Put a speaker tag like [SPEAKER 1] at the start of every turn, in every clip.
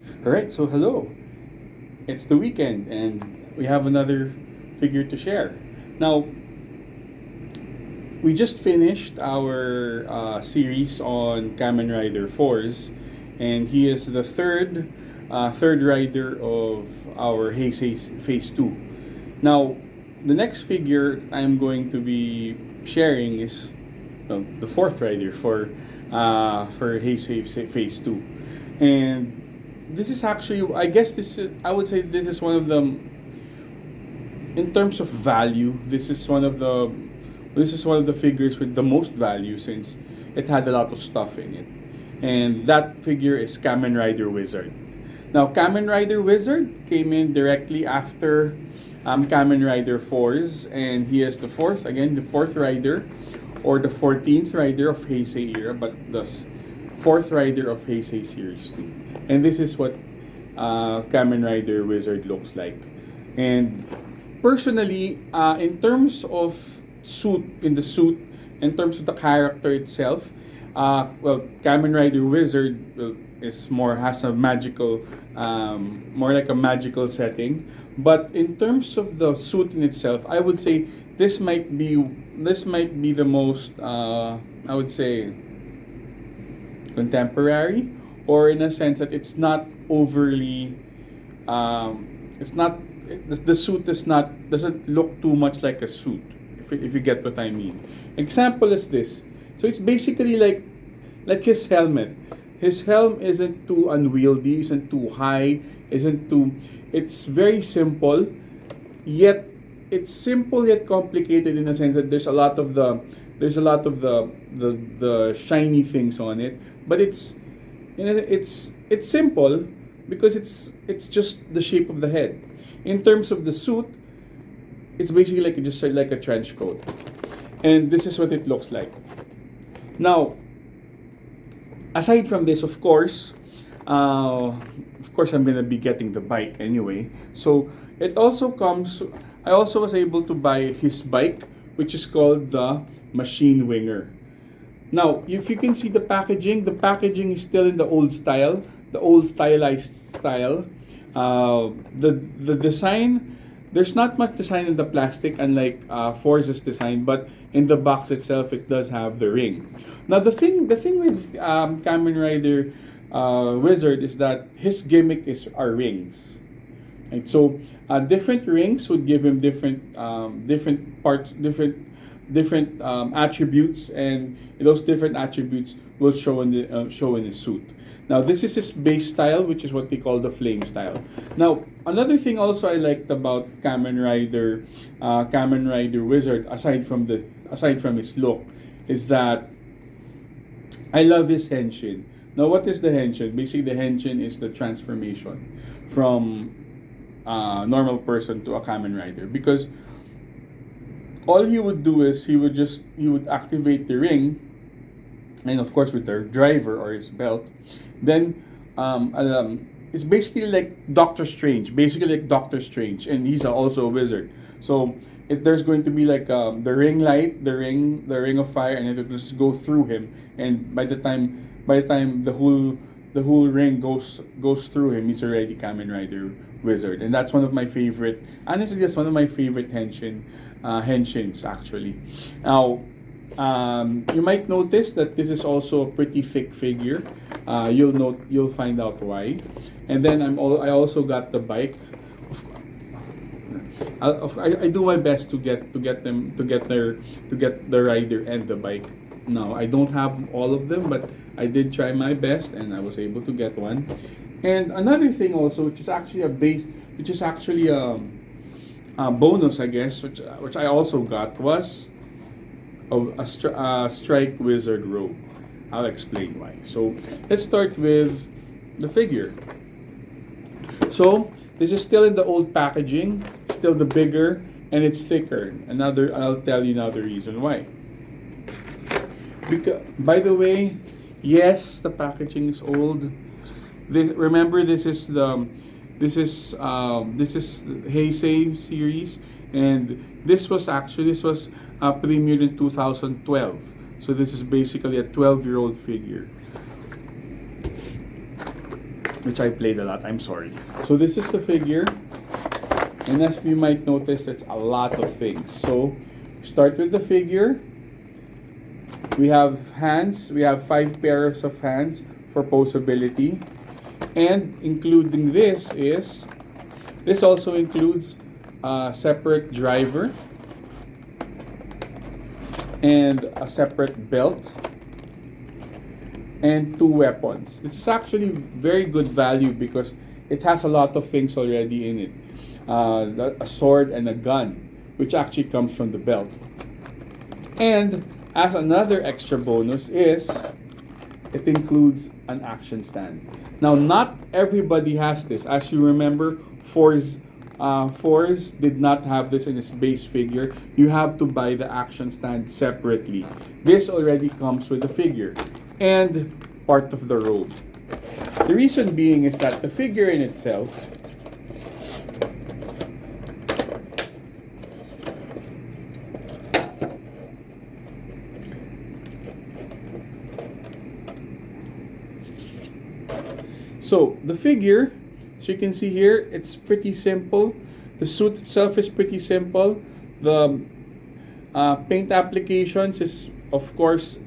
[SPEAKER 1] All right, so hello. It's the weekend and we have another figure to share. Now, we just finished our series on Kamen Rider Force, and he is the third rider of our Heisei Phase 2. Now, the next figure I'm going to be sharing is the fourth rider for Heisei Phase 2. And this is actually, I guess I would say this is one of the, in terms of value, this is one of the figures with the most value, since it had a lot of stuff in it. And that figure is Kamen Rider Wizard. Now, Kamen Rider Wizard came in directly after Kamen Rider Force, and he is the fourth rider, or the 14th rider of Heisei era, but the fourth rider of Heisei Series 2. And this is what Kamen Rider Wizard looks like. And personally, in terms of suit, in terms of the character itself, Kamen Rider Wizard has a magical, more like a magical setting. But in terms of the suit in itself, I would say this might be the most, I would say, contemporary, or in a sense that it's not overly, it's not the suit doesn't look too much like a suit, if you get what I mean. Example is this. So it's basically like his helmet. His helm isn't too unwieldy, isn't too high, isn't too. It's very simple, yet it's simple yet complicated, in the sense that there's a lot of the shiny things on it, but it's simple because it's just the shape of the head. In terms of the suit, it's basically like a trench coat, and this is what it looks like. Now, aside from this, of course, I'm gonna be getting the bike anyway. So it also comes. I also was able to buy his bike, which is called the Machine Winger. Now, if you can see the packaging is still in the old style, the old stylized style. The design, there's not much design in the plastic, unlike Force's design, but in the box itself, it does have the ring. Now, the thing with Kamen Rider Wizard is that his gimmick are rings. Right? So, different rings would give him different parts, different attributes, and those different attributes will show in his suit. Now, this is his base style, which is what they call the flame style. Now, another thing also I liked about Kamen Rider Wizard, aside from his look, is that I love his henshin. Now, what is the henshin? Basically, the henshin is the transformation from normal person to a Kamen Rider, because all he would do is he would activate the ring, and of course with the driver or his belt. Then it's basically like Doctor Strange, and he's also a wizard. So there's going to be like the ring light, the ring of fire, and it will just go through him. And by the time the whole ring goes through him, he's already Kamen Rider Wizard. And that's one of my favorite. Honestly, that's one of my favorite henshins actually. Now, you might notice that this is also a pretty thick figure. You'll find out why. And then I also got the bike. I do my best to get the rider and the bike. Now, I don't have all of them, but I did try my best, and I was able to get one. And another thing also, which is actually a bonus, I guess, which I also got, was a Strike Wizard robe. I'll explain why. So let's start with the figure. So this is still in the old packaging, still the bigger, and it's thicker. I'll tell you now the reason why. Because, by the way, yes, the packaging is old. Remember, this is Heisei series, and this was premiered in 2012. So this is basically a 12-year-old figure. which I played a lot. I'm sorry. So this is the figure, and as you might notice, it's a lot of things. So start with the figure. We have hands. We have 5 pairs of hands for posability, and including this also includes a separate driver and a separate belt and 2 weapons. This is actually very good value because it has a lot of things already in it. A sword and a gun, which actually comes from the belt. And as another extra bonus is, it includes an action stand. Now, not everybody has this. As you remember, Force did not have this in his base figure. You have to buy the action stand separately. This already comes with the figure and part of the robe. The reason being is that the figure in itself so the figure, as you can see here, it's pretty simple. The suit itself is pretty simple. The paint applications is of course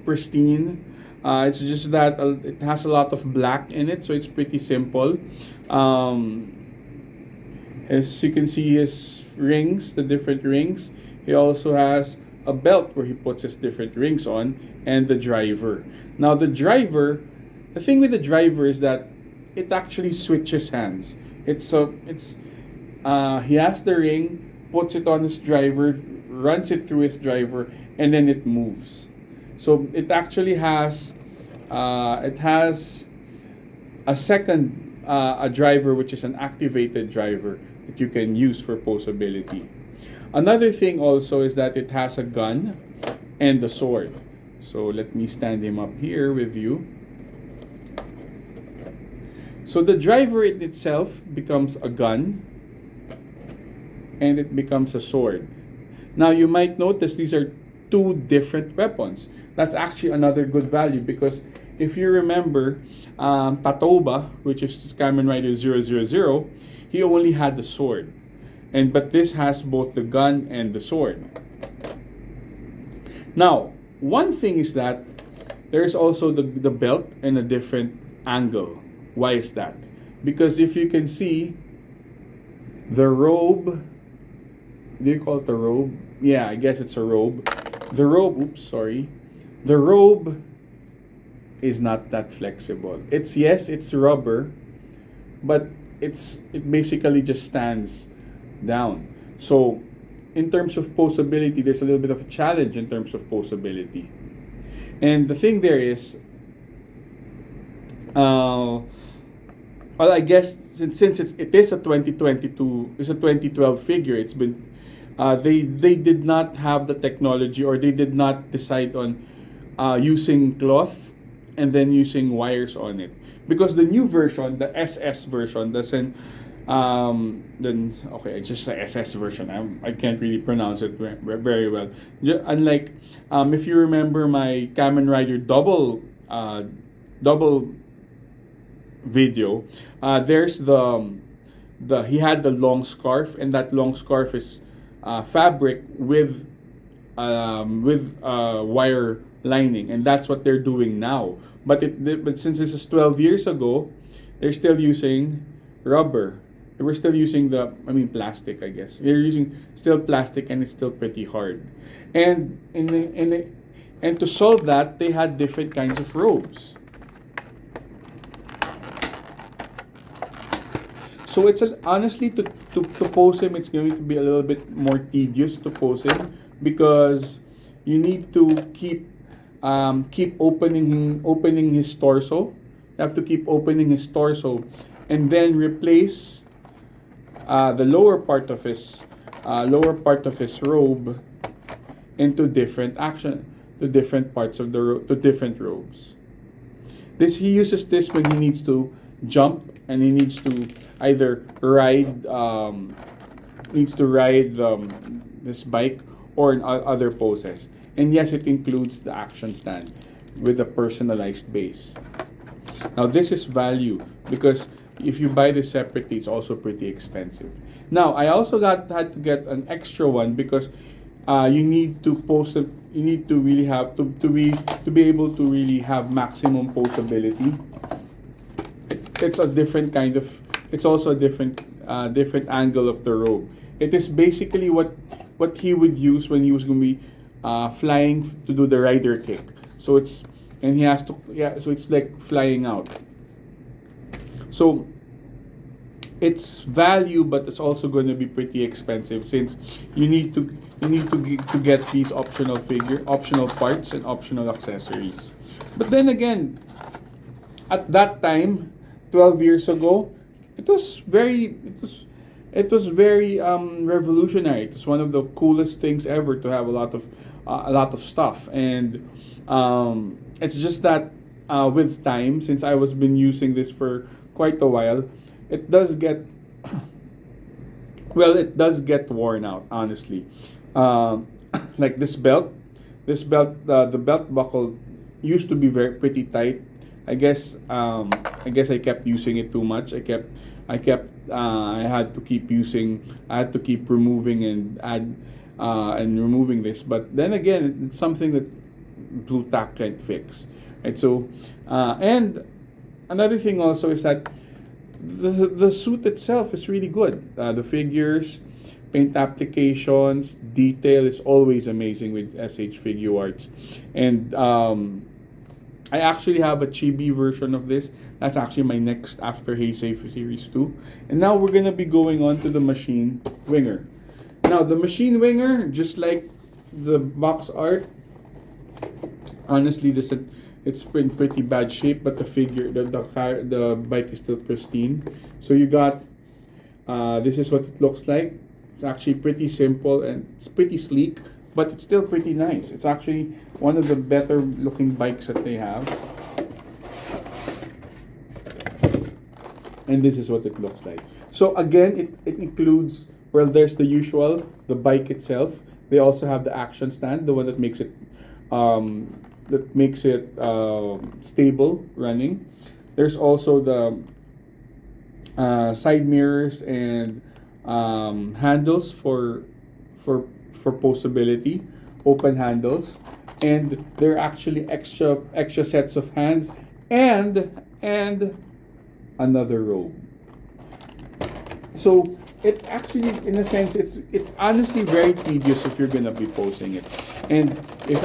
[SPEAKER 1] pristine. It's just that it has a lot of black in it, so it's pretty simple. As you can see, his rings, the different rings. He also has a belt where he puts his different rings on, and the driver. Now the thing with the driver is that it actually switches hands. He has the ring, puts it on his driver, runs it through his driver, and then it moves. So it actually has a second driver, which is an activated driver that you can use for posability. Another thing also is that it has a gun and a sword. So let me stand him up here with you. So the driver in itself becomes a gun and it becomes a sword. Now you might notice these are 2 different weapons. That's actually another good value because if you remember Tatoba, which is Kamen Rider 000, he only had the sword. But this has both the gun and the sword. Now, one thing is that there's also the belt in a different angle. Why is that? Because if you can see, the robe, do you call it a robe? Yeah, I guess it's a robe. The robe is not that flexible. It's rubber, but it basically just stands down. So in terms of posability, there's a little bit of a challenge in terms of posability. And the thing there is, well, I guess since it is a 2022, it's a 2012 figure. It's been they did not have the technology, or they did not decide on using cloth and then using wires on it, because the new version, the SS version, doesn't. It's just the SS version. I can't really pronounce it very well. Unlike if you remember my Kamen Rider double video, there's he had the long scarf, and that long scarf is fabric with wire lining, and that's what they're doing now. But since this is 12 years ago, they're still using rubber. They were still using plastic, I guess. They're using still plastic, and it's still pretty hard. And to solve that, they had different kinds of robes. So it's honestly to pose him, it's going to be a little bit more tedious to pose him, because you need to keep opening his torso. You have to keep opening his torso, and then replace the lower part of his robe into different parts of to different robes. He uses this when he needs to jump, and he needs to either ride this bike, or in other poses. And yes, it includes the action stand with a personalized base. Now this is value because if you buy this separately, it's also pretty expensive. Now I also had to get an extra one because you need to post it. You need to really have to be able to really have maximum posability. It's a different kind of. It's also a different angle of the robe. It is basically what he would use when he was going to be flying to do the rider kick. So it's and he has to So it's like flying out. So it's value, but it's also going to be pretty expensive since you need to get these optional parts and optional accessories. But then again, at that time, 12 years ago, it was very revolutionary. It was one of the coolest things ever to have a lot of stuff, and it's just that with time, since I was been using this for quite a while, it does get it does get worn out, honestly. Like this belt, the belt buckle used to be pretty tight. I guess I kept using it too much. I had to keep using. I had to keep removing and removing this. But then again, it's something that blue tack can't fix, right? So, and another thing also is that the suit itself is really good. The figures, paint applications, detail is always amazing with SH Figure Arts, and I actually have a chibi version of this. That's actually my next after Heisei Series 2. And now we're gonna be going on to the machine winger. Now the machine winger, just like the box art, honestly it's in pretty bad shape, but the bike is still pristine. So you got this is what it looks like. It's actually pretty simple and it's pretty sleek, but it's still pretty nice. It's actually one of the better looking bikes that they have. And this is what it looks like. So again, it includes, well, there's the usual, the bike itself. They also have the action stand, the one that makes it stable running. There's also the side mirrors and handles for posability, open handles, and there are actually extra sets of hands and another robe. So it actually, in a sense, it's honestly very tedious if you're gonna be posing it. And if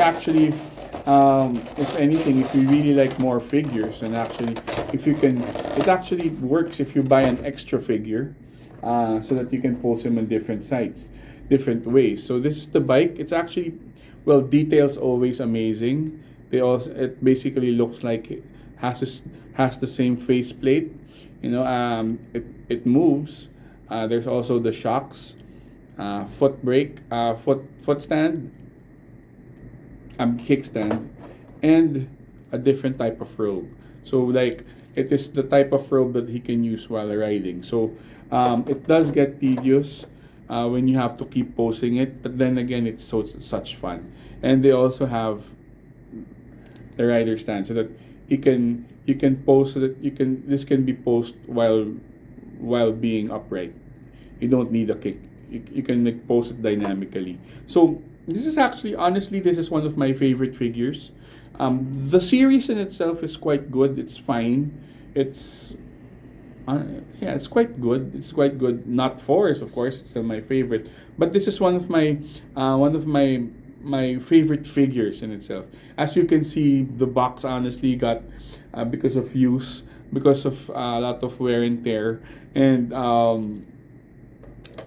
[SPEAKER 1] anything, if you really like more figures, and actually, it actually works if you buy an extra figure, so that you can pose them on different sites, different ways. So this is the bike. It's actually, well, details always amazing. It basically looks like it has the same faceplate. It moves. There's also the shocks, foot brake, foot stand, kickstand, and a different type of robe. So like it is the type of robe that he can use while riding. So it does get tedious when you have to keep posing it, but then again, it's such fun. And they also have the rider stand so that you can pose that this can be posed while being upright. You don't need a kick. You can pose it dynamically. So this is actually, honestly, this is one of my favorite figures. The series in itself is quite good. It's fine. It's it's quite good. It's quite good. Not Force, of course. It's still my favorite. But this is one of my favorite figures in itself. As you can see, the box honestly got because of use, because of a lot of wear and tear, and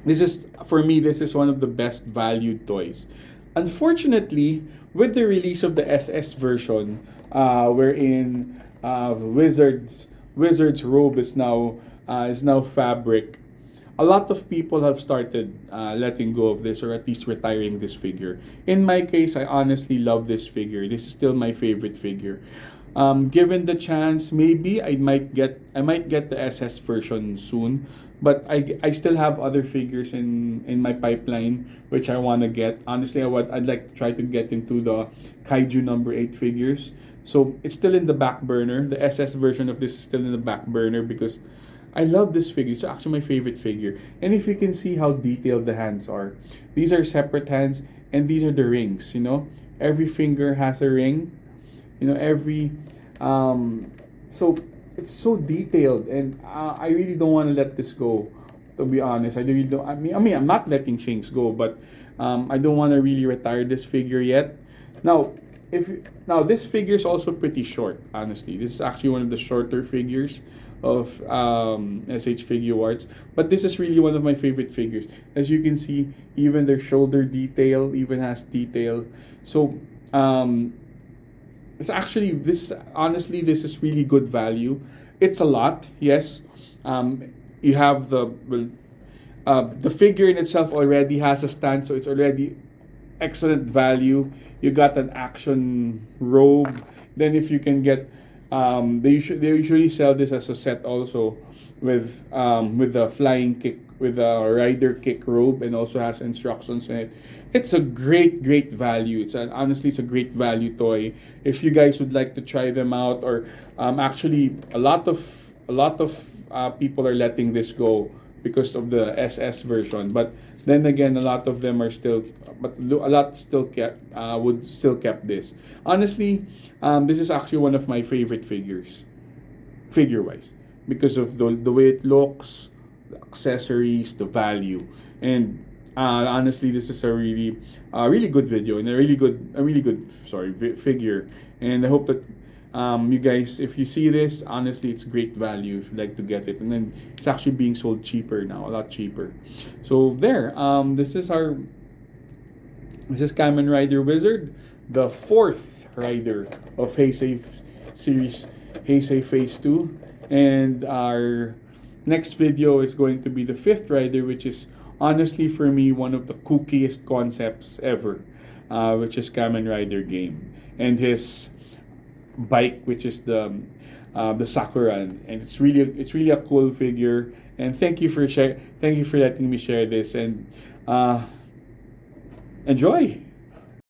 [SPEAKER 1] this is, for me, this is one of the best valued toys. Unfortunately, with the release of the SS version, wherein Wizard's robe is now fabric, a lot of people have started letting go of this, or at least retiring this figure. In my case, I honestly love this figure. This is still my favorite figure. Given the chance, maybe I might get the SS version soon, but I still have other figures in my pipeline which I want to get. Honestly, I'd like to try to get into the Kaiju number 8 figures. So it's still in the back burner. The SS version of this is still in the back burner because I love this figure. It's actually my favorite figure. And if you can see how detailed the hands are, these are separate hands, and these are the rings. Every finger has a ring. Every so it's so detailed, and I really don't want to let this go. To be honest, I really don't. I mean, I'm not letting things go, but I don't want to really retire this figure yet. Now, if now this figure is also pretty short. Honestly, this is actually one of the shorter figures of SH Figure Arts, but this is really one of my favorite figures. As you can see, even their shoulder detail even has detail. So it's actually this is really good value. It's a lot, yes. You have the figure in itself already has a stand, so it's already excellent value. You got an action robe. Then if you can get, they usually sell this as a set also with the flying kick, with the rider kick robe, and also has instructions in it. It's a great value. Honestly, it's a great value toy. If you guys would like to try them out, or actually a lot of people are letting this go because of the SS version. But then again, a lot of them are still, but a lot still kept would still kept this. Honestly, this is actually one of my favorite figures, figure wise, because of the way it looks, the accessories, the value, and honestly, this is a really good video, and a really good figure. And I hope that you guys, if you see this, honestly, it's great value if you'd like to get it. And then it's actually being sold cheaper now, a lot cheaper. So there, this is Kamen Rider Wizard, the fourth rider of Heisei series, Heisei Phase 2. And our next video is going to be the fifth rider, which is honestly for me one of the kookiest concepts ever, which is Kamen Rider game. And his bike, which is the Sakura, and it's really a cool figure. And thank you for letting me share this, and enjoy.